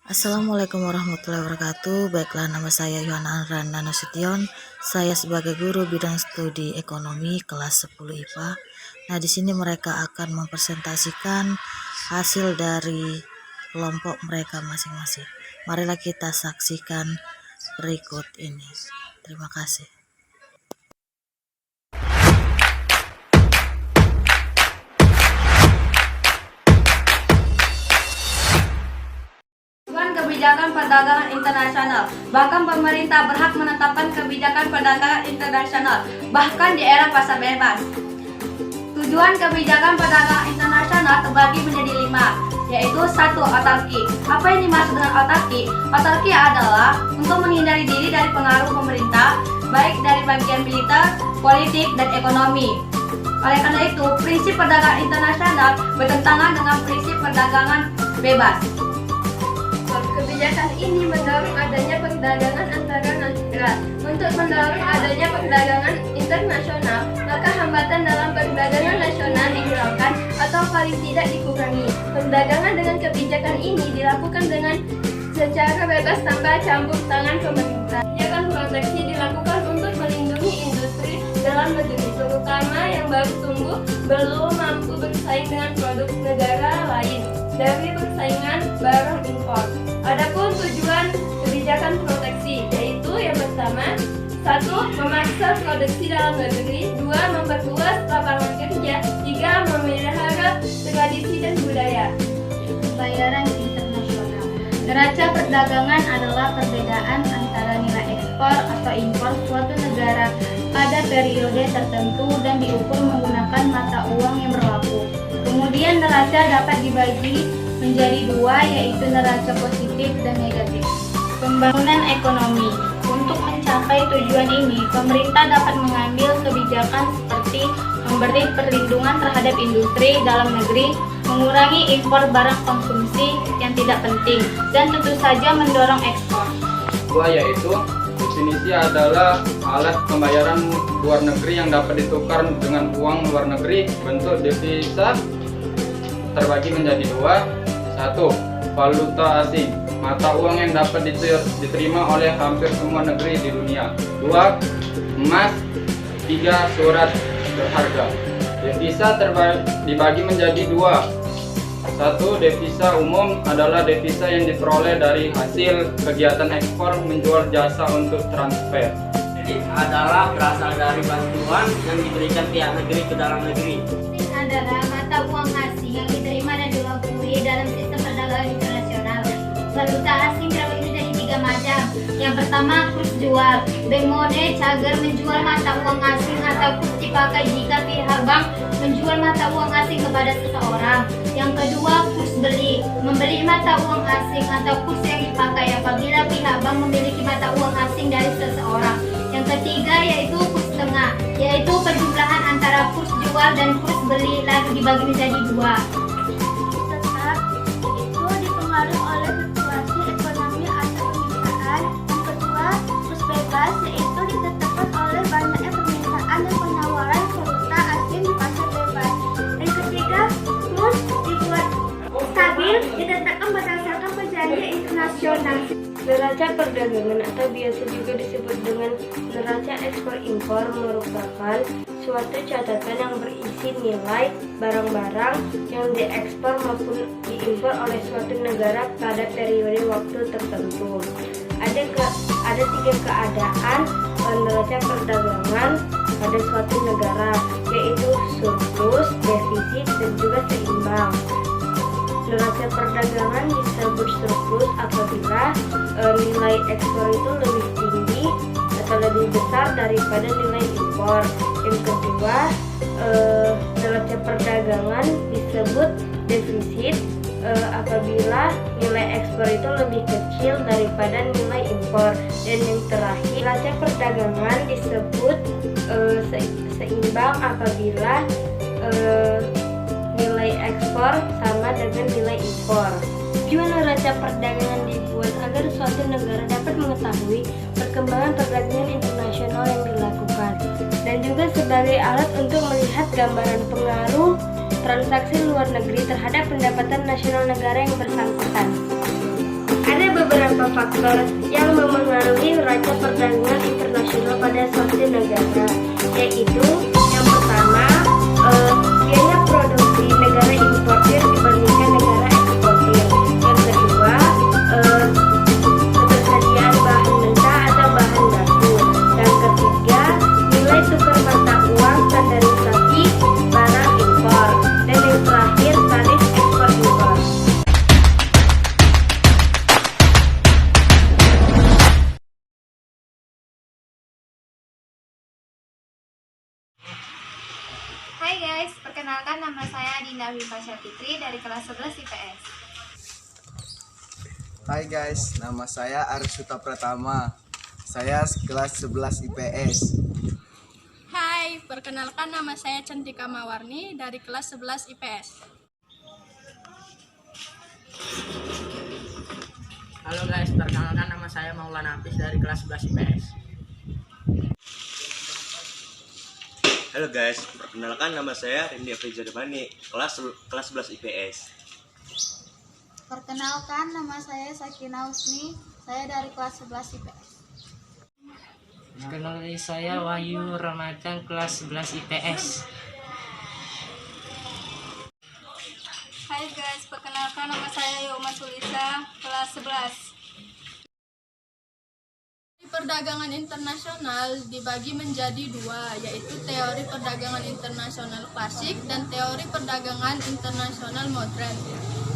Assalamualaikum warahmatullahi wabarakatuh. Baiklah, nama saya Yohana Randa Nasution. Saya sebagai guru bidang studi ekonomi kelas 10 IPA. Nah, di sini mereka akan mempresentasikan hasil dari kelompok mereka masing-masing. Marilah kita saksikan berikut ini. Terima kasih. Kebijakan perdagangan internasional. Bahkan pemerintah berhak menetapkan kebijakan perdagangan internasional, bahkan di era pasar bebas. Tujuan kebijakan perdagangan internasional terbagi menjadi 5, yaitu 1. Autarki. Apa yang dimaksud dengan autarki? Autarki adalah untuk menghindari diri dari pengaruh pemerintah, baik dari bagian militer, politik, dan ekonomi. Oleh karena itu, prinsip perdagangan internasional bertentangan dengan prinsip perdagangan bebas. Kebijakan ini mendorong adanya perdagangan antara negara. Untuk mendorong adanya perdagangan internasional, maka hambatan dalam perdagangan nasional dihilangkan atau paling tidak dikurangi. Perdagangan dengan kebijakan ini dilakukan dengan secara bebas tanpa campur tangan pemerintah. Kebijakan proteksi dilakukan untuk melindungi industri dalam negeri, terutama yang baru tumbuh belum mampu bersaing dengan produk negara lain dari persaingan barang impor. Adapun tujuan kebijakan proteksi yaitu yang pertama, 1. Memaksa produksi dalam negeri, 2. Memperluas lapangan kerja, 3. Memelihara tradisi dan budaya. Pembayaran internasional. Neraca perdagangan adalah perbedaan antara nilai ekspor atau impor suatu negara pada periode tertentu dan diukur menggunakan mata uang yang berlaku. Kemudian neraca dapat dibagi menjadi 2, yaitu neraca positif dan negatif. Pembangunan ekonomi. Untuk mencapai tujuan ini, pemerintah dapat mengambil kebijakan seperti memberi perlindungan terhadap industri dalam negeri, mengurangi impor barang konsumsi yang tidak penting, dan tentu saja mendorong ekspor. Yaitu definisi adalah alat pembayaran luar negeri yang dapat ditukar dengan uang luar negeri. Bentuk devisa terbagi menjadi 2. 1. Valuta asing, mata uang yang dapat diterima oleh hampir semua negeri di dunia. 2. Emas. 3. Surat berharga. Devisa dibagi menjadi 2. 1. Devisa umum adalah devisa yang diperoleh dari hasil kegiatan ekspor menjual jasa untuk transfer. Kredit adalah berasal dari bantuan yang diberikan pihak negeri ke dalam negeri. Ini adalah mata uang asing yang diterima dan diakui dalam sistem perdagangan internasional. Valuta asing terbagi menjadi 3 macam. Yang pertama, kurs jual. Bank Mode Cagar menjual mata uang asing atau kurs dipakai jika pihak bank menjual mata uang asing kepada seseorang. Yang kedua, kurs beli. Membeli mata uang asing atau kurs yang dipakai apabila pihak bank memiliki mata uang asing dari seseorang. Yang ketiga yaitu kurs tengah, yaitu penjumlahan antara kurs jual dan kurs beli lalu dibagi menjadi 2. Tetap itu dipengaruhi oleh situasi ekonomi atau permintaan. Yang kedua, kurs bebas yaitu ditetapkan oleh banyaknya permintaan dan penawaran valuta asing di pasar bebas. Yang ketiga, kurs dibuat stabil ditetapkan berdasarkan perjanjian internasional. Neraca perdagangan atau biasa juga disebut dengan neraca ekspor-impor merupakan suatu catatan yang berisi nilai barang-barang yang diekspor maupun diimpor oleh suatu negara pada periode waktu tertentu. Ada 3 keadaan neraca perdagangan pada suatu negara, yaitu surplus, defisit, dan juga seimbang. Neraca perdagangan disebut surplus apabila nilai ekspor itu lebih tinggi atau lebih besar daripada nilai impor. Yang kedua, neraca perdagangan disebut defisit apabila nilai ekspor itu lebih kecil daripada nilai impor. Dan yang terakhir, neraca perdagangan disebut seimbang apabila nilai ekspor sama dengan nilai impor. Tujuan neraca perdagangan dibuat agar suatu negara dapat mengetahui perkembangan perdagangan internasional yang dilakukan, dan juga sebagai alat untuk melihat gambaran pengaruh transaksi luar negeri terhadap pendapatan nasional negara yang bersangkutan. Ada faktor yang memengaruhi neraca perdagangan internasional pada suatu negara, yaitu yang pertama, biaya produksi negara importir dibandingkan negara eksportir. Yang kedua, ketersediaan bahan mentah atau bahan baku. Yang ketiga, nilai tukar mata uang standarisasi barang impor. Dan yang terakhir, tarif ekspor impor. Hai guys, perkenalkan nama saya Dinda Wipasya Fitri dari kelas 11 IPS. Hai guys, nama saya Arsuta Pratama. Saya kelas 11 IPS. Hai, perkenalkan nama saya Cantika Mawarni dari kelas 11 IPS. Halo guys, perkenalkan nama saya Maulana Hafiz dari kelas 11 IPS. Halo guys, perkenalkan nama saya Rendy Afriza Demani, kelas 11 IPS. Perkenalkan nama saya Sakina Usni, saya dari kelas 11 IPS. Perkenalkan saya Wahyu Ramadan, kelas 11 IPS. Hai guys, perkenalkan nama saya Yoma Sulisa, kelas 11. Perdagangan internasional dibagi menjadi dua, yaitu teori perdagangan internasional klasik dan teori perdagangan internasional modern.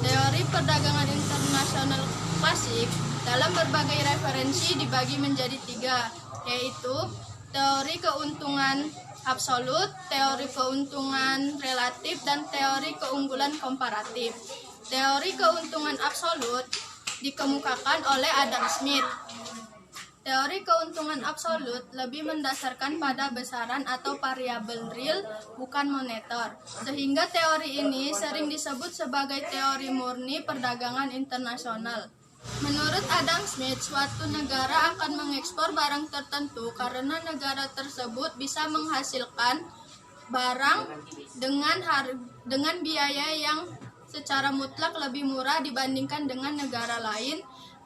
Teori perdagangan internasional klasik dalam berbagai referensi dibagi menjadi tiga, yaitu teori keuntungan absolut, teori keuntungan relatif, dan teori keunggulan komparatif. Teori keuntungan absolut dikemukakan oleh Adam Smith. Teori keuntungan absolut lebih mendasarkan pada besaran atau variabel real, bukan moneter, sehingga teori ini sering disebut sebagai teori murni perdagangan internasional. Menurut Adam Smith, suatu negara akan mengekspor barang tertentu karena negara tersebut bisa menghasilkan barang dengan biaya yang secara mutlak lebih murah dibandingkan dengan negara lain,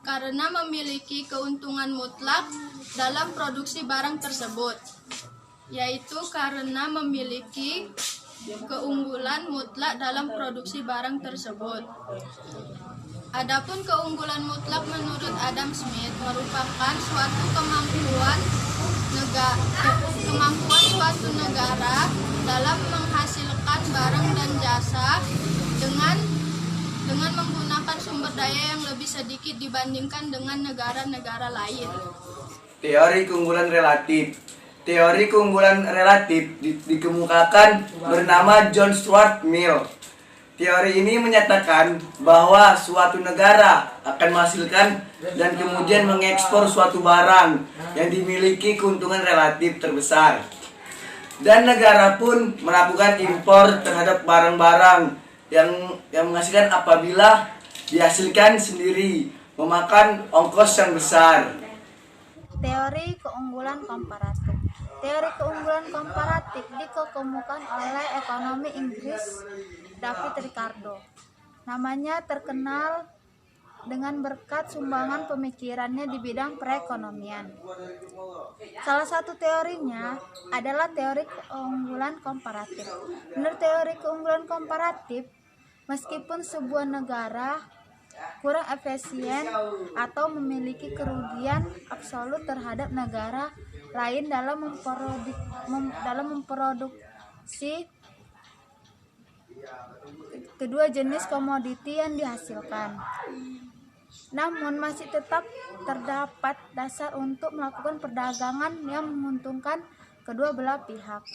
karena memiliki keuntungan mutlak dalam produksi barang tersebut, yaitu karena memiliki keunggulan mutlak dalam produksi barang tersebut. Adapun keunggulan mutlak menurut Adam Smith merupakan suatu kemampuan suatu negara dalam menghasilkan barang dan jasa dengan menggunakan sumber daya yang lebih sedikit dibandingkan dengan negara-negara lain. Teori keunggulan relatif. Teori keunggulan relatif dikemukakan bernama John Stuart Mill. Teori ini menyatakan bahwa suatu negara akan menghasilkan dan kemudian mengekspor suatu barang yang dimiliki keuntungan relatif terbesar. Dan negara pun melakukan impor terhadap barang-barang yang menghasilkan apabila dihasilkan sendiri, memakan ongkos yang besar. Teori keunggulan komparatif. Teori keunggulan komparatif dikemukakan oleh ekonomi Inggris David Ricardo. Namanya terkenal dengan berkat sumbangan pemikirannya di bidang perekonomian. Salah satu teorinya adalah teori keunggulan komparatif. Menurut teori keunggulan komparatif, meskipun sebuah negara kurang efisien atau memiliki kerugian absolut terhadap negara lain dalam memproduksi kedua jenis komoditi yang dihasilkan, namun masih tetap terdapat dasar untuk melakukan perdagangan yang menguntungkan kedua belah pihak.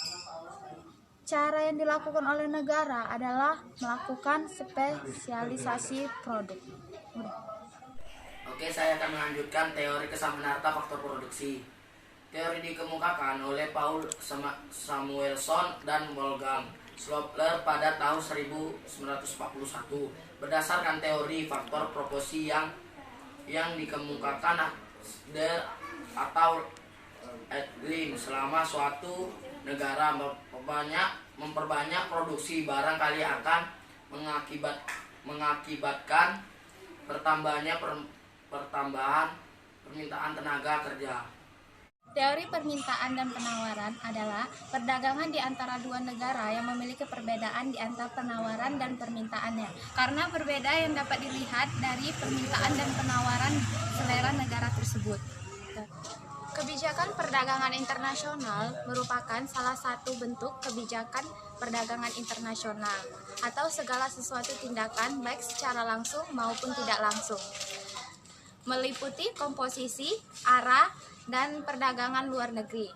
Cara yang dilakukan oleh negara adalah melakukan spesialisasi produk. Oke, saya akan melanjutkan teori kesamaan harta faktor produksi. Teori dikemukakan oleh Paul Samuelson dan Wolfgang Schäuble pada tahun 1941 berdasarkan teori faktor proporsi yang dikemukakan Adler atau Edlin. Selama suatu negara memperbanyak produksi barang kali akan mengakibatkan bertambahnya pertambahan permintaan tenaga kerja. Teori permintaan dan penawaran adalah perdagangan di antara dua negara yang memiliki perbedaan di antara penawaran dan permintaannya. Karena berbeda yang dapat dilihat dari permintaan dan penawaran selera negara tersebut. Kebijakan perdagangan internasional merupakan salah satu bentuk kebijakan perdagangan internasional atau segala sesuatu tindakan baik secara langsung maupun tidak langsung. Meliputi komposisi, arah, dan perdagangan luar negeri.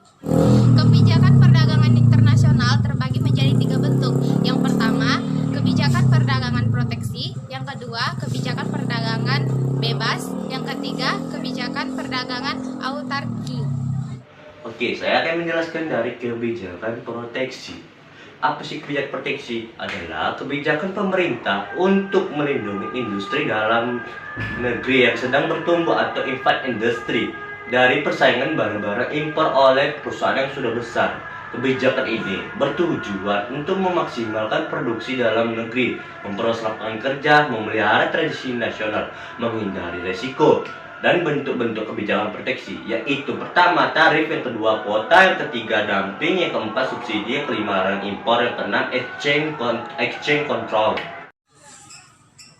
Kebijakan perdagangan internasional terbagi menjadi 3 bentuk. Yang pertama, kebijakan perdagangan proteksi. Yang kedua, kebijakan perdagangan bebas. Yang ketiga, kebijakan perdagangan autarki. Oke, saya akan menjelaskan dari kebijakan proteksi. Apa sih kebijakan proteksi? Adalah kebijakan pemerintah untuk melindungi industri dalam negeri yang sedang bertumbuh atau infant industry dari persaingan barang-barang impor oleh perusahaan yang sudah besar. Kebijakan ini bertujuan untuk memaksimalkan produksi dalam negeri, memperluas lapangan kerja, memelihara tradisi nasional, menghindari resiko. Dan bentuk-bentuk kebijakan proteksi yaitu pertama tarif, yang kedua kuota, yang ketiga dumping, yang keempat subsidi, yang kelima larang impor, yang keenam exchange control.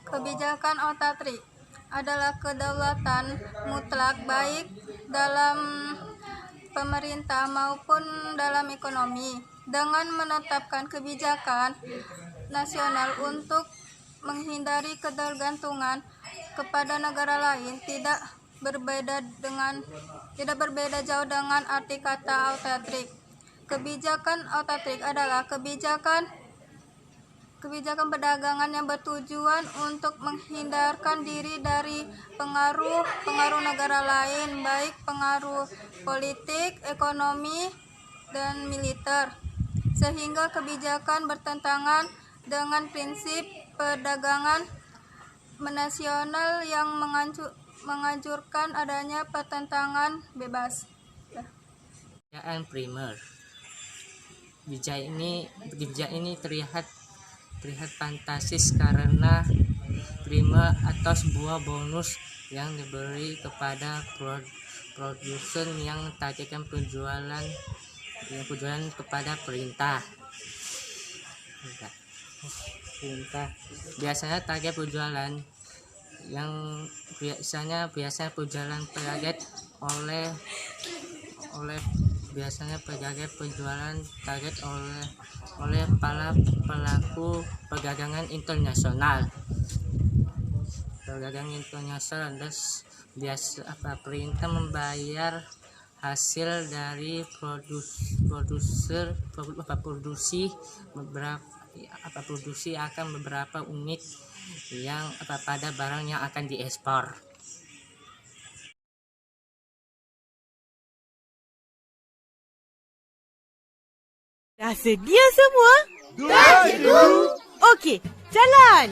Kebijakan autarki adalah kedaulatan mutlak baik dalam pemerintah maupun dalam ekonomi dengan menetapkan kebijakan nasional untuk menghindari ketergantungan kepada negara lain, tidak berbeda jauh dengan arti kata autarki. Kebijakan autarki adalah kebijakan perdagangan yang bertujuan untuk menghindarkan diri dari pengaruh negara lain, baik pengaruh politik, ekonomi, dan militer, sehingga kebijakan bertentangan dengan prinsip perdagangan nasional yang menganjurkan adanya pertentangan bebas. Kebijakan primer. Kebijakan ini terlihat fantastis karena primer atau sebuah bonus yang diberi kepada produsen yang targetkan penjualan kepada perintah. Biasanya target penjualan yang biasanya penjualan target oleh para pelaku perdagangan internasional. Perintah membayar hasil dari produksi akan beberapa unit yang pada barang yang akan diekspor. Dah sedia semua? Dah, cikgu. Okey, jalan.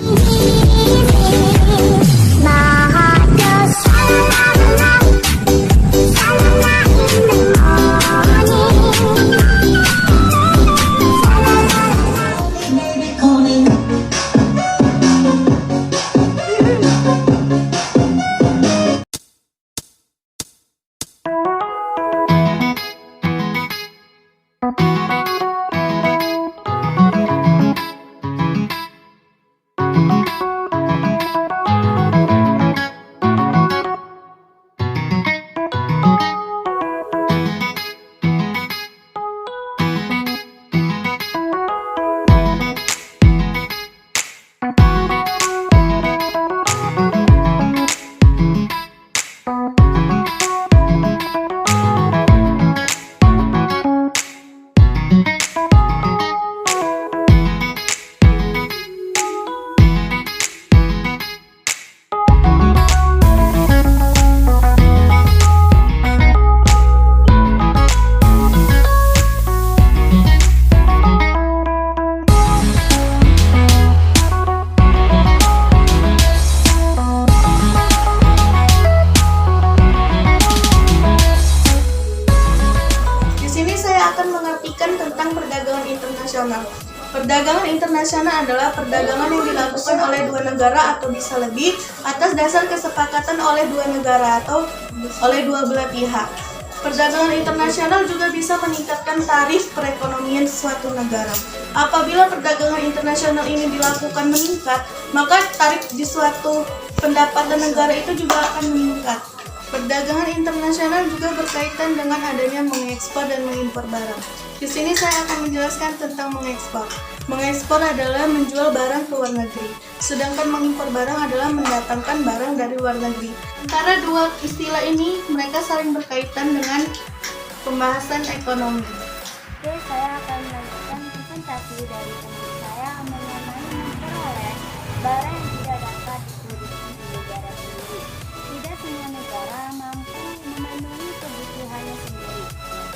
Perdagangan internasional adalah perdagangan yang dilakukan oleh dua negara atau bisa lebih atas dasar kesepakatan oleh dua negara atau oleh dua belah pihak. Perdagangan internasional juga bisa meningkatkan tarif perekonomian suatu negara. Apabila perdagangan internasional ini dilakukan meningkat, maka tarif di suatu pendapatan negara itu juga akan meningkat. Perdagangan internasional juga berkaitan dengan adanya mengekspor dan mengimpor barang. Di sini saya akan menjelaskan tentang mengekspor. Mengekspor adalah menjual barang ke luar negeri, sedangkan mengimpor barang adalah mendatangkan barang dari luar negeri. Antara dua istilah ini, mereka saling berkaitan dengan pembahasan ekonomi. Oke, saya akan melanjutkan presentasi dari teman saya mengenai memperoleh barang yang tidak dapat diproduksi di negara sendiri. Tidak semua negara mampu memenuhi kebutuhannya sendiri.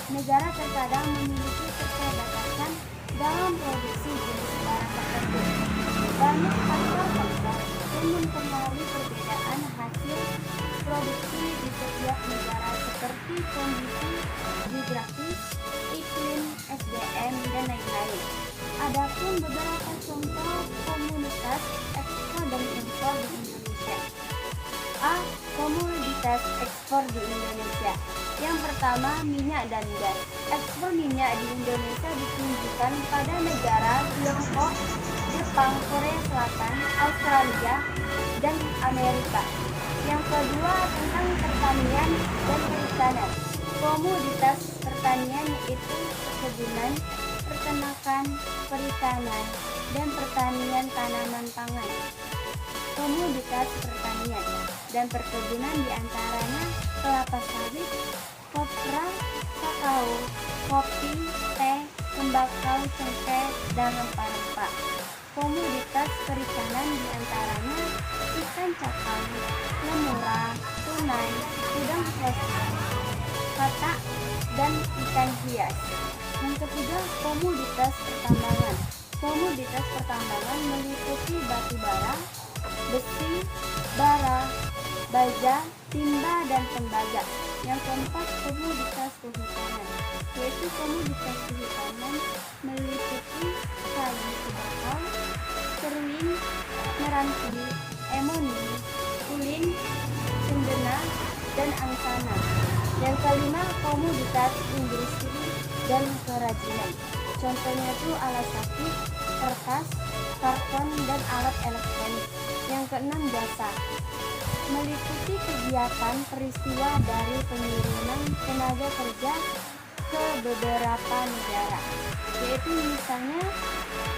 Negara terkadang memiliki keterbatasan dalam produksi jenis barang tertentu. Banyak faktor-faktor yang mempengaruhi perbedaan hasil produksi di setiap negara seperti kondisi geografis, iklim, SDM, dan lain-lain. Adapun beberapa contoh komunitas ekspor dan impor di Indonesia. A. Komoditas ekspor di Indonesia. Yang pertama, minyak dan gas. Ekspor minyak di Indonesia ditunjukkan pada negara Tiongkok, Jepang, Korea Selatan, Australia, dan Amerika. Yang kedua, tentang pertanian dan perikanan. Komoditas pertanian yaitu perkebunan, peternakan, perikanan, dan pertanian tanaman pangan. Komoditas pertanian dan perkebunan diantaranya kelapa sawit, kopra, kakao, kopi, teh, tembakau, cengkeh, dan rempah-rempah. Komoditas perikanan diantaranya ikan cakal, lemura, tunai, udang plastik, katak, dan ikan hias. Yang ketiga, komoditas pertambangan. Komoditas pertambangan meliputi batu bara, besi, bara, baja, timba, dan tembaga. Yang keempat, komoditas kehutanan, yaitu komoditas kehutanan meliputi kayu tembakau, seruling, meranti, emoni, ulin, cendena, dan angsana. Yang kelima, komoditas industri dan kerajinan. Contohnya itu alat sakit, kertas, karton, dan alat elektronik. Yang keenam, jasa. Meliputi kegiatan peristiwa dari pengiriman tenaga kerja ke beberapa negara, yaitu misalnya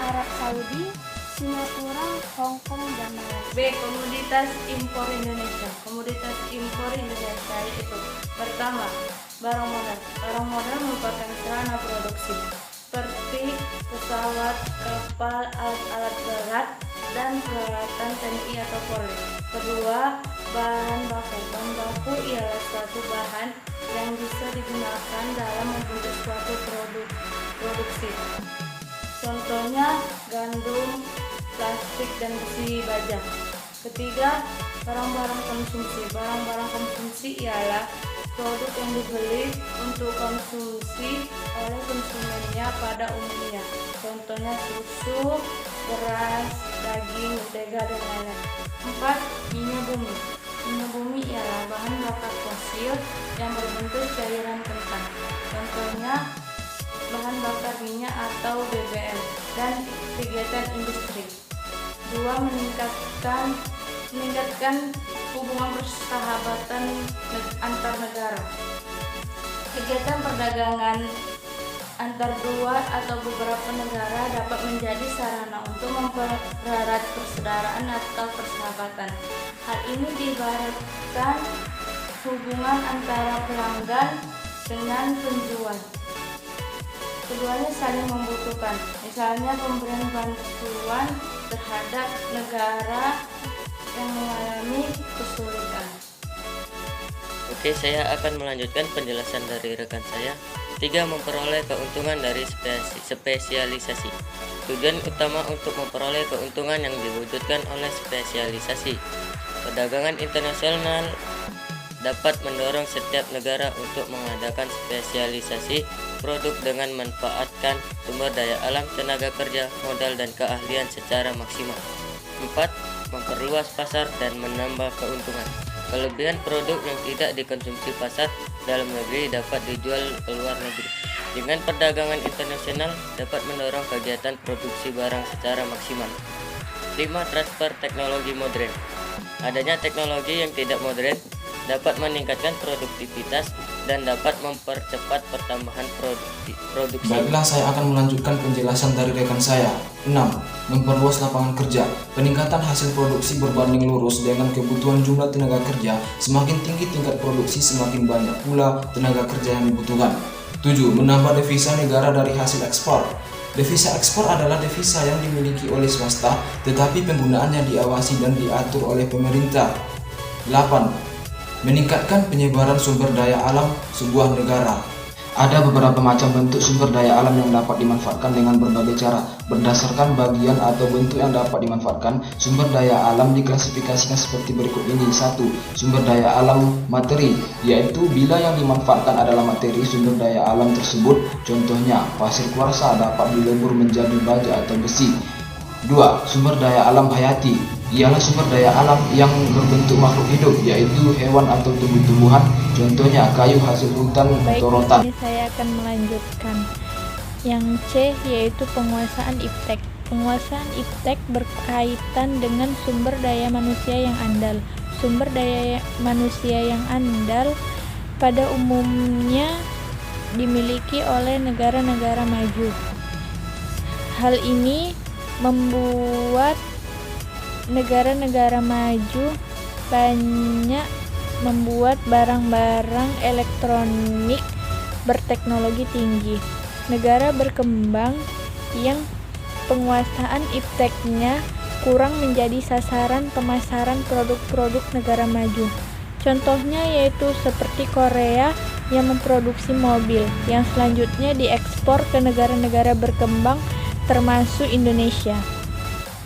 Arab Saudi, Singapura, Hong Kong, dan Malaysia. B. Komoditas impor Indonesia. Komoditas impor Indonesia yaitu pertama, barang modal. Barang modal merupakan sarana produksi seperti pesawat, kapal, alat-alat berat, dan peralatan TNI atau Polri. Kedua, bahan baku. Bahan baku ialah suatu bahan yang bisa digunakan dalam membentuk suatu produksi. Contohnya gandum, plastik, dan besi baja. Ketiga, barang-barang konsumsi. Barang-barang konsumsi ialah produk yang dibeli untuk konsumsi oleh konsumennya pada umumnya. Contohnya susu, beras, daging, mentega, dan lain-lain. 4. Minyak bumi. Minyak bumi ialah bahan bakar fosil yang berbentuk cairan kentang. Contohnya bahan bakar minyak atau BBM dan kegiatan industri. 2. Meningkatkan hubungan persahabatan antar negara. Kegiatan perdagangan antar dua atau beberapa negara dapat menjadi sarana untuk mempererat persaudaraan atau persahabatan. Hal ini diibaratkan hubungan antara pelanggan dengan penjual. Keduanya saling membutuhkan, misalnya pemberian bantuan terhadap negara yang mengalami kesulitan. Oke, saya akan melanjutkan penjelasan dari rekan saya. 3. Memperoleh keuntungan dari spesialisasi. Tujuan utama untuk memperoleh keuntungan yang diwujudkan oleh spesialisasi. Perdagangan internasional dapat mendorong setiap negara untuk mengadakan spesialisasi produk dengan manfaatkan sumber daya alam, tenaga kerja, modal, dan keahlian secara maksimal. 4. Memperluas pasar dan menambah keuntungan. Kelebihan produk yang tidak dikonsumsi pasar dalam negeri dapat dijual ke luar negeri. Dengan perdagangan internasional dapat mendorong kegiatan produksi barang secara maksimal. 5. Transfer teknologi modern. Adanya teknologi yang tidak modern dapat meningkatkan produktivitas dan dapat mempercepat pertambahan produksi. Baiklah, saya akan melanjutkan penjelasan dari rekan saya. 6. Memperluas lapangan kerja. Peningkatan hasil produksi berbanding lurus dengan kebutuhan jumlah tenaga kerja. Semakin tinggi tingkat produksi, semakin banyak pula tenaga kerja yang dibutuhkan. 7. Menambah devisa negara dari hasil ekspor. Devisa ekspor adalah devisa yang dimiliki oleh swasta, tetapi penggunaannya diawasi dan diatur oleh pemerintah. 8. Meningkatkan penyebaran sumber daya alam sebuah negara. Ada beberapa macam bentuk sumber daya alam yang dapat dimanfaatkan dengan berbagai cara. Berdasarkan bagian atau bentuk yang dapat dimanfaatkan, sumber daya alam diklasifikasikan seperti berikut ini. 1. Sumber daya alam materi, yaitu bila yang dimanfaatkan adalah materi sumber daya alam tersebut. Contohnya, pasir kuarsa dapat dilebur menjadi baja atau besi. 2. Sumber daya alam hayati, ialah sumber daya alam yang berbentuk makhluk hidup, yaitu hewan atau tumbuh-tumbuhan. Contohnya kayu hasil hutan atau rotan. Ini saya akan melanjutkan. Yang C yaitu penguasaan iptek. Penguasaan iptek berkaitan dengan sumber daya manusia yang andal. Sumber daya manusia yang andal pada umumnya dimiliki oleh negara-negara maju. Hal ini membuat negara-negara maju banyak membuat barang-barang elektronik berteknologi tinggi. Negara berkembang yang penguasaan ipteknya kurang menjadi sasaran pemasaran produk-produk negara maju. Contohnya yaitu seperti Korea yang memproduksi mobil yang selanjutnya diekspor ke negara-negara berkembang termasuk Indonesia.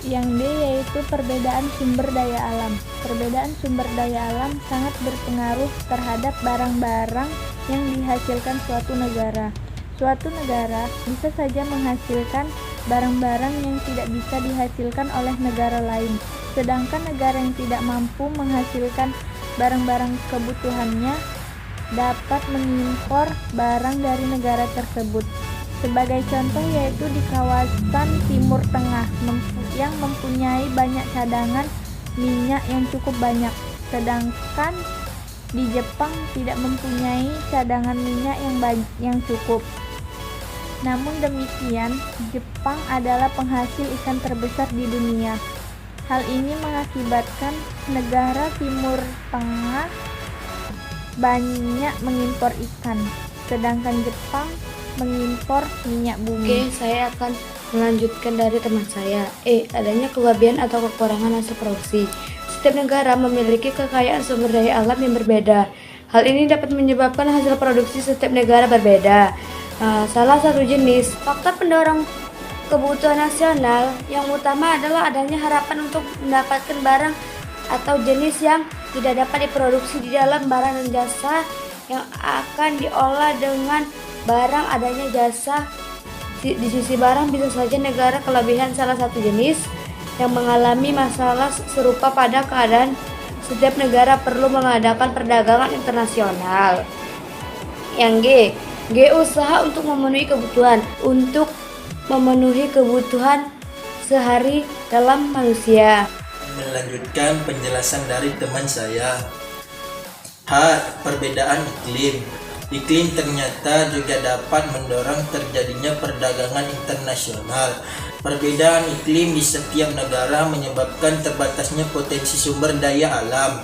Yang D yaitu perbedaan sumber daya alam. Perbedaan sumber daya alam sangat berpengaruh terhadap barang-barang yang dihasilkan suatu negara. Suatu negara bisa saja menghasilkan barang-barang yang tidak bisa dihasilkan oleh negara lain, sedangkan negara yang tidak mampu menghasilkan barang-barang kebutuhannya dapat mengimpor barang dari negara tersebut. Sebagai contoh yaitu di kawasan Timur Tengah yang mempunyai banyak cadangan minyak yang cukup banyak, sedangkan di Jepang tidak mempunyai cadangan minyak yang cukup. Namun demikian, Jepang adalah penghasil ikan terbesar di dunia. Hal ini mengakibatkan negara Timur Tengah banyak mengimpor ikan, sedangkan Jepang mengimpor minyak bumi. Oke, saya akan melanjutkan dari teman saya. Adanya kelebihan atau kekurangan hasil produksi. Setiap negara memiliki kekayaan sumber daya alam yang berbeda. Hal ini dapat menyebabkan hasil produksi setiap negara berbeda. Salah satu jenis faktor pendorong kebutuhan nasional yang utama adalah adanya harapan untuk mendapatkan barang atau jenis yang tidak dapat diproduksi di dalam barang dan jasa yang akan diolah dengan barang adanya jasa. Di sisi barang bisa saja negara kelebihan salah satu jenis yang mengalami masalah serupa pada keadaan setiap negara perlu mengadakan perdagangan internasional. Yang G usaha untuk memenuhi kebutuhan. Untuk memenuhi kebutuhan sehari dalam manusia. Melanjutkan penjelasan dari teman saya. H. Perbedaan iklim. Iklim ternyata juga dapat mendorong terjadinya perdagangan internasional. Perbedaan iklim di setiap negara menyebabkan terbatasnya potensi sumber daya alam.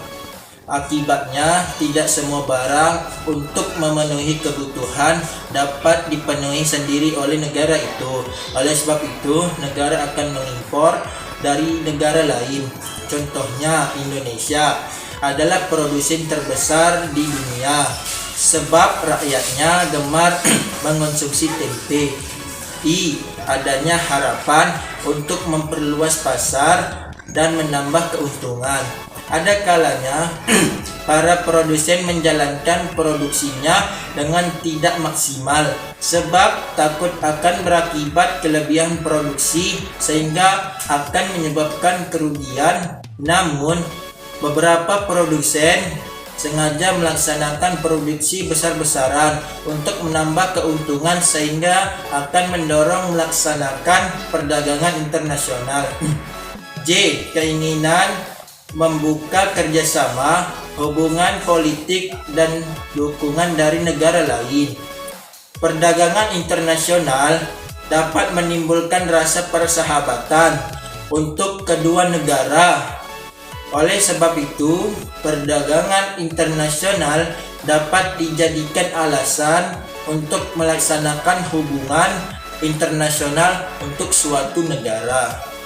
Akibatnya, tidak semua barang untuk memenuhi kebutuhan dapat dipenuhi sendiri oleh negara itu. Oleh sebab itu, negara akan mengimpor dari negara lain. Contohnya, Indonesia adalah produsen terbesar di dunia sebab rakyatnya gemar mengonsumsi tempe. I. Adanya harapan untuk memperluas pasar dan menambah keuntungan. Ada kalanya para produsen menjalankan produksinya dengan tidak maksimal sebab takut akan berakibat kelebihan produksi sehingga akan menyebabkan kerugian. Namun, beberapa produsen sengaja melaksanakan produksi besar-besaran untuk menambah keuntungan sehingga akan mendorong melaksanakan perdagangan internasional. J. Keinginan membuka kerjasama, hubungan politik, dan dukungan dari negara lain. Perdagangan internasional dapat menimbulkan rasa persahabatan untuk kedua negara. Oleh sebab itu, perdagangan internasional dapat dijadikan alasan untuk melaksanakan hubungan internasional untuk suatu negara.